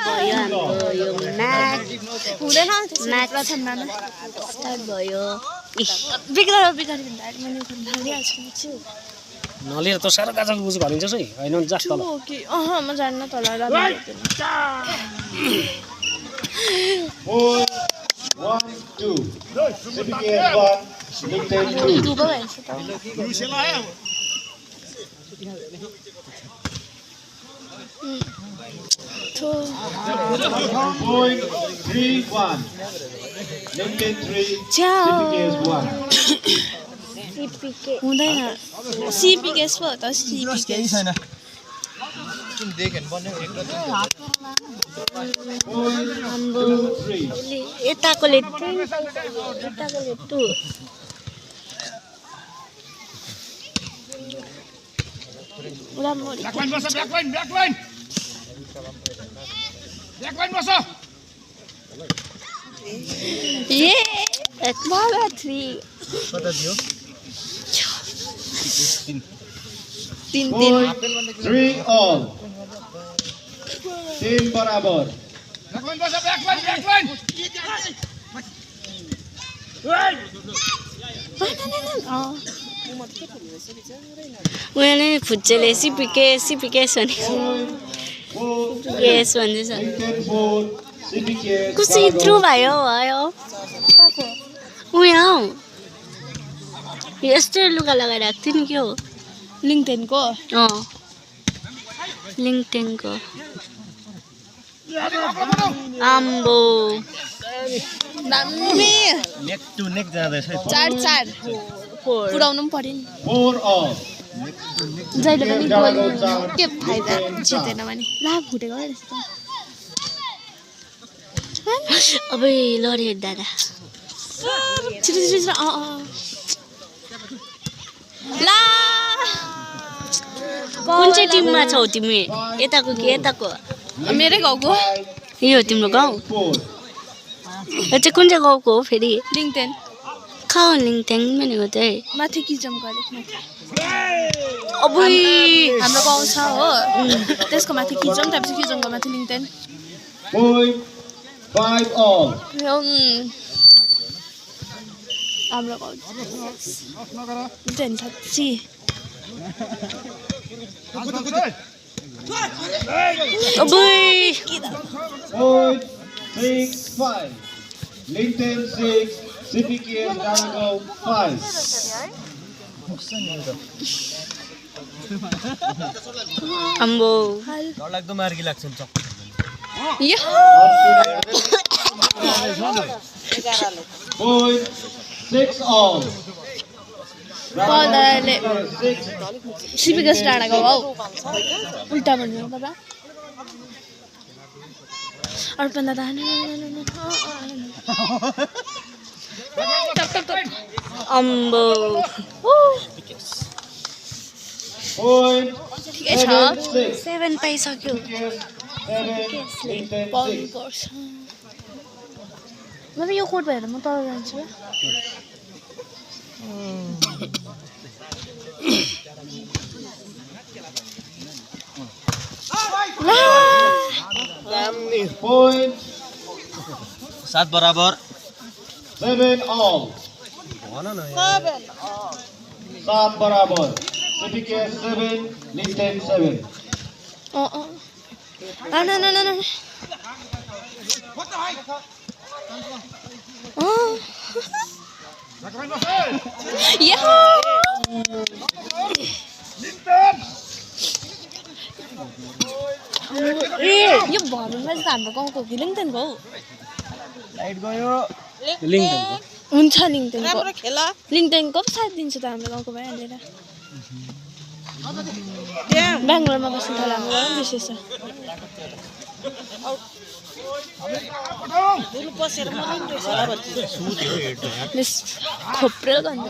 भयो हाम्रो यो म्याच हुँदैन म्याच प्रथममा स्टार्ट भयो बिग्रा मैले हालिहाल्छु नलिएर त साह्रो काँचो बुझ भनिन्छस् है होइन जा तल कि म जान्न तल 4-1-2 CPKS 1 Lincoln 2 दुबो भएछ त Point 3-1 Lincoln 3 CPKS 1 सीपीके हुँदैन सीपीकेस पो हो त सीपीकेस हाम्रो यताकोले 3 यताकोले 2 राम्ररी ए बाबा 3 कता दियो 3 3 all टीम बराबर उहाँले फुच्चेले सीपीके भनेको यस भन्दैछ कसरी यत्रो भयो उहाँ हौ यस्तै लुगा लगाएर आएको थियो नि के हो लिङ्कटेनको लिङ्कटेनको आम्बो दामी नेक टु नेक जाँदैछ 4 पुराउनु पनि पर्यो नि 4 all जहिले पनि गोल के फाइदा जितेन भने ला फुटेको रहेछ अबे लड्यो दादा छिटो ला कुन चाहिँ टिममा छौ तिमी यताको कि यताको मेरै गाउँको यो तिम्रो गाउँ यो चाहिँ कुन चाहिँ गाउँको हो फेरि लिङ्कटेन खाऊ लिङट्याङ भनेको चाहिँ माथि किजम गरेको माथि अबुई हाम्रो गाउँ छ हो त्यसको माथि किजम त्यसपछि किजमको माथि लिङ्कटेन Point 5 all हाम्रो गाउँ साँच्ची अबुई Point 6-5 Lincoln 6 CPKS Daragao 5 अम्बो डरलाग्दो मार्गी लाग्छ नि चक्क Point 6 all पदाले सीपीकेस डाँडाको हौ उल्टा भन्नु बाबा अर्पण दादा अम्बो Point ठिकै छ 7 पाइसक्यो 7 Lincoln पाउनु 6 पर्छ मतलब यो कोट भएर म तल जान्छु Point 7 बराबर 7 all भन न 7 बराबर CPKS 7 Lincoln 7 यो भर्नुमा चाहिँ हाम्रो गाउँको कि लिङ्कटेनको हौ लाइट गयो लिङ्कटेनको हुन्छ लिङ्कटेनको लिङ्कटेनको पो साथ दिन्छु त हाम्रो गाउँको भइहालेर बेङ्गलोरमा बस्नु थाल्यो हाम्रो गाउँ विशेष छ खोप्रेर गन्छ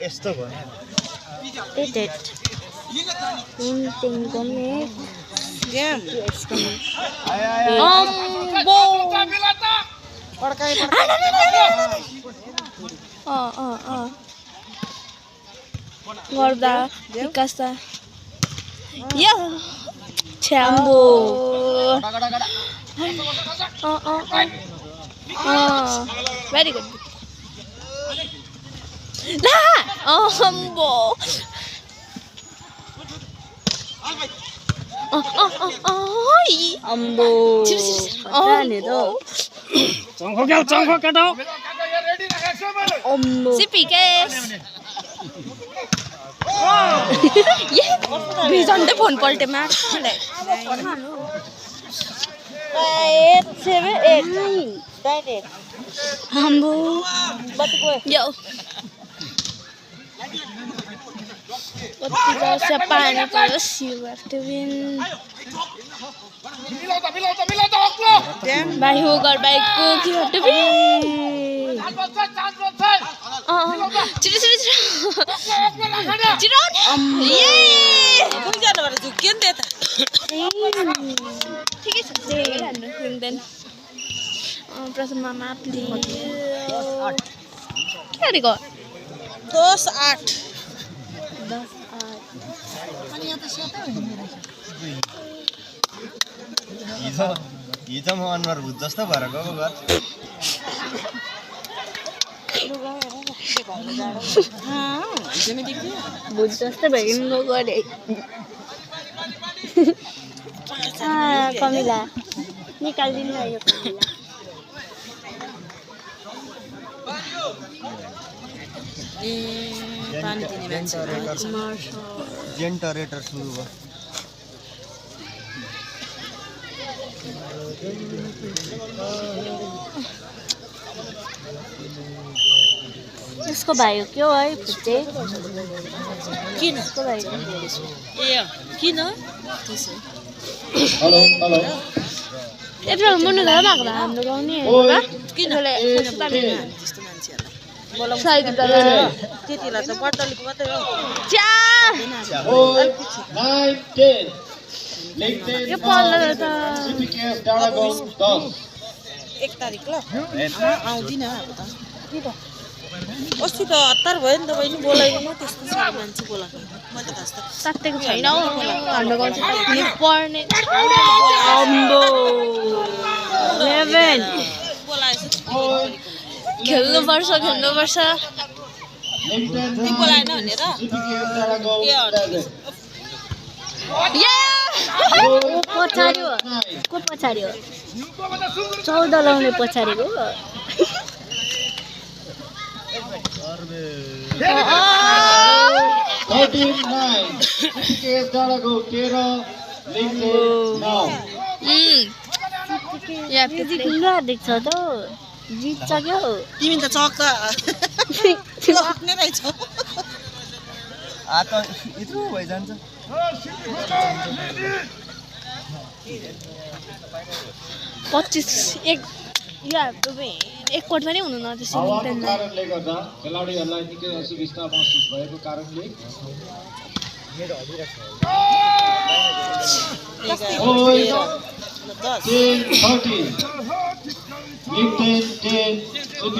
यस्तो भयो लिङट्याङको म्याच गर्दा विकास त छ्याम्बो भेरी गुड ला अम्बो अम्बो खतरा नि त चङ्खो केटा अम्बो सिपिकेस भिजन्दै फोन पल्टे मार 8 7 8 9 अम्बो यो कति वर्ष पानी पर्यो सिल्भर टु विन बाई हो घर बाइकको के टु विन छिटो छिटो छिटो ये झुक्यो नि त ठिकै छ देन प्रथममा मापले के गरेको 10 8 हिजो म अनुहार भुत जस्तो भएर गएको घर भुत जस्तो भयो गरे कमिला निकालिदिनु न यो कमिला पानी दिने मान्छे जेन्टरेटर सुरु भयो यसको भाइ हो क्या है फुटे किन यसको भाइ ए किन हेलो हेलो यत्रो मुन्नु घर भएको भए हाम्रो गाउँ नि किन त्यस्तो मान्छेहरुलाई साइड त्यतिलाई त बट्टलीको मात्रै हो च्या 9 10 यो पल्लो त CPKS डाँडा गाउँ 10 1 तारिख ल आउँदिन अब त अस्ति त हतार भयो नि त बहिनी बोलाइदिनु त्यस्तो साह्रो मान्छे बोलाएको मैले त तातेको छैन हौ हाम्रो गाउँ चाहिँ पर्ने अम्बो 11 बोलाएछ खेल्नुपर्छ ती बोलाएन भनेर CPKS डाँडा गाउँ 11 पछाडि हो को पछाडि हो 14 लाउने पछाडिको 13-9 CPKS डाँडा गाउँ 13 लिङ्कन 9 या किन देख्छ त जित्छ क्या हो तिमी त चक त लग्ने रहेछौ हात यत्रो भइजान्छ 25 एक या एक कोट पनि हुनु न त्यसो हावाको कारणले गर्दा खेलाडीहरूलाई निकै असुविस्ता महसुस भएको कारणले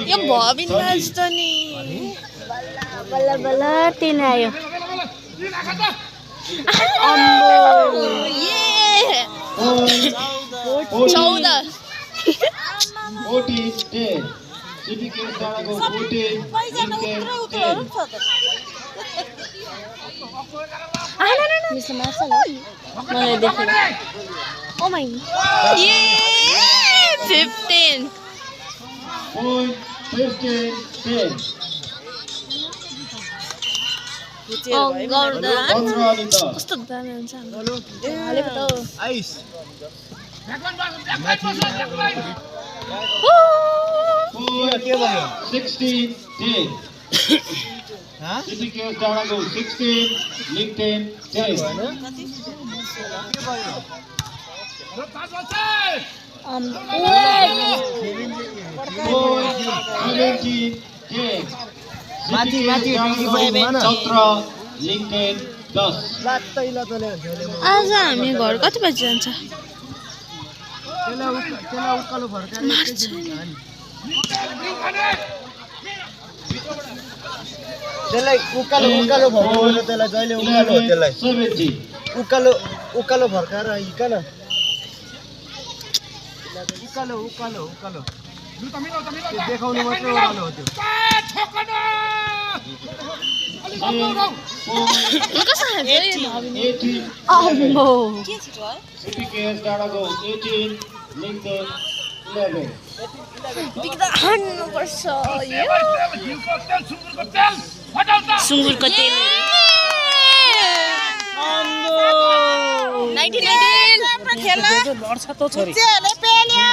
यो भबिन राज त नि बल्ल बल्ल 3 आयो अम्बो ये 14 14-10 CPKS डाँडा गाउँ 14 लिङ्कन 10 मिसले मार्छ ल मैले देखेँ ओ माय ये 15 Point 15-10 गर्दा 15 अनि 10 कस्तो दामी हुन्छ हालेको त आइस के भयो 16-10 CPKS डाँडा गाउँ 16 लिङ्कन 10 माथि 17 लिङ्कन 10 आज हामी घर कति बजी जान्छ त्यसलाई उकालो भयो त्यसलाई जहिले उकालो हो त्यसलाई 17 उकालो उकालो फर्काएर हिकान उकालो उकालो उकालो त्यो देखाउनु मात्रै ओह्रालो हो त्यो कस्तो खालको यो धाबिनी 18 अम्बो के छिटो है CPKS डाँडागाउँ 18 लिङ्गदेन 11 बिग्दा हान्नुपर्छ यो सुँगुरको तेल 19 राम्रो खेल लड्छ त छोरी बुच्चेले पेल्यो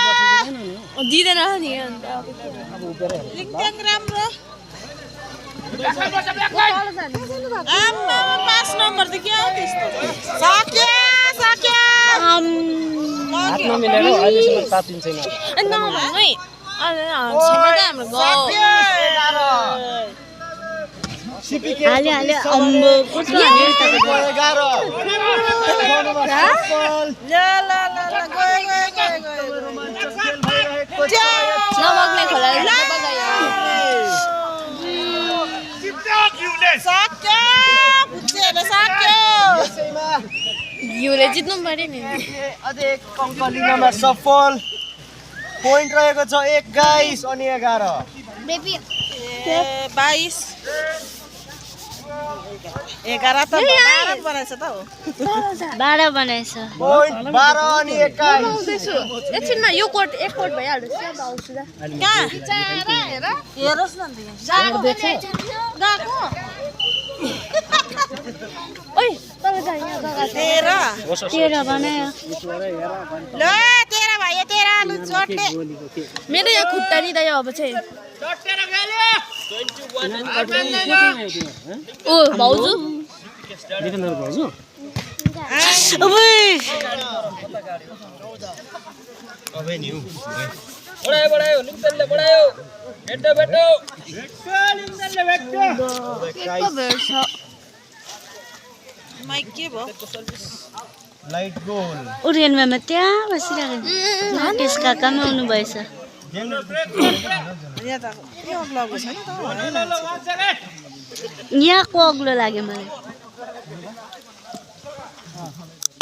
दिँदैन नि अन्त लिङदेन राम्रो आम्मा 5 नम्बर त के हो त्यस्तो सक्यो सक्यो हात नमिलेर अहिलेसम्म तातिन्छ छैन नभन्नु है हाम्रो गाउँ हाल्यो हाल्यो अम्बो कस्तो हाल्यो तपाईँको 11 ल ल ल ल गयो नबग्ने खोलाले बगायो सक्यो बुच्चेले सक्यो घिउले जित्नु पर्यो नि अझै एक अङ्क लिनमा सफल पोइन्ट रहेको छ 21 अनि 11 22 11 त 12 बनाएछ त हो 12 बनाएछ पोइन्ट 12 अनि 21 एकछिनमा यो कोट एक कोट भइहाल्छ आउँछु कहाँ हेरोस् न त यहाँ गएको ओइ तल जा यहाँ जग्गा 13 बनायो ल 13 भयो 13 लु चोटले मेरो यहाँ खुट्टा नि यो अब चाहिँ ओ भाउजू दिपेन्द्र भाउजू अबे नि माइक के भयो लाइट गोल उरेनमा त्यहाँ बसिरहेको राकेश काका पनि आउनु भएछ यहाँ त के अग्लो छैन त यहाँको अग्लो लाग्यो मलाई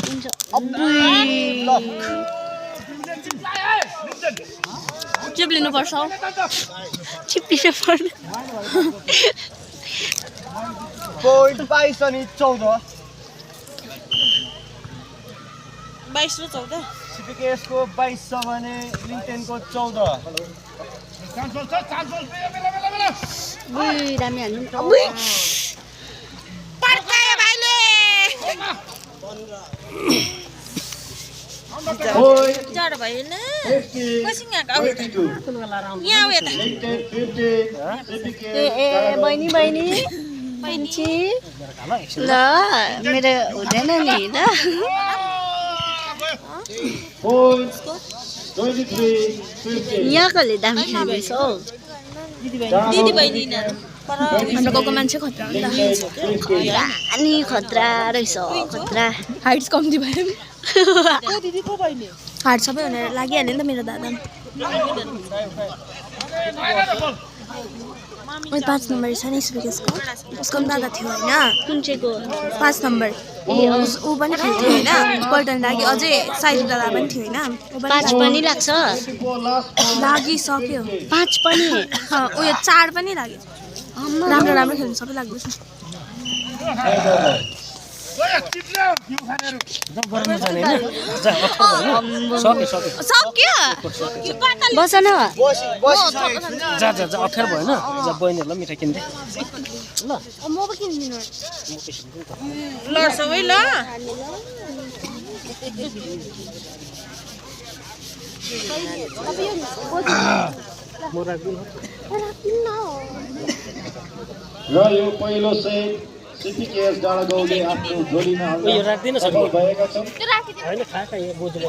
हुन्छ चिप्लिनुपर्छ चिप्लिनु पर्ने पोइन्ट 22 अनि 14 22 र 14 CPKS को 22 छ भने लिङ्गदेन को 14 दामी हाल्नु पड्कायो भाइले जाडो भयो न कसै यहाँको आउ यहाँ आऊ यता ए बहिनी बहिनी बहिनी ल मेरो हुँदैन नि ल 23-15 यहाँकोले दामी खेल्दैछ हौ दिदी बहिनी यिनीहरू हाम्रो गाउँको मान्छे खतरा हो नि त खतरा अनि खतरा रहेछ खतरा हाइट्स कम्ती भयो नि को दिदी को बहिनी हाइट सबै भनेर लागिहाल्यो नि त मेरो दादा पनि 5 नम्बर छ नि CPKSको उसको पनि दादा थियो होइन कुन चाहिँको 5 नम्बर ऊ पनि खेल्थ्यो होइन पल्टन लागि अझै साइड दादा पनि थियो होइन 5 पनि लाग्छ लागिसक्यो 5 पनि उयो 4 पनि लाग्यो राम्रो राम्रो खेल्नु सबै लाग्दैछ सक्यो बस न जा जा जा अप्ठ्यारो भएन जा बहिनीहरूलाई मिठाई किन्दै ल म पो किन्दिनँ लड्छौ है ल र यो पहिलो सेट CPKS डाँडागाउँले आफ्नो जोडीमा यो राख्दिन सफल भएका छन् होइन खाएका यहाँ बोजूले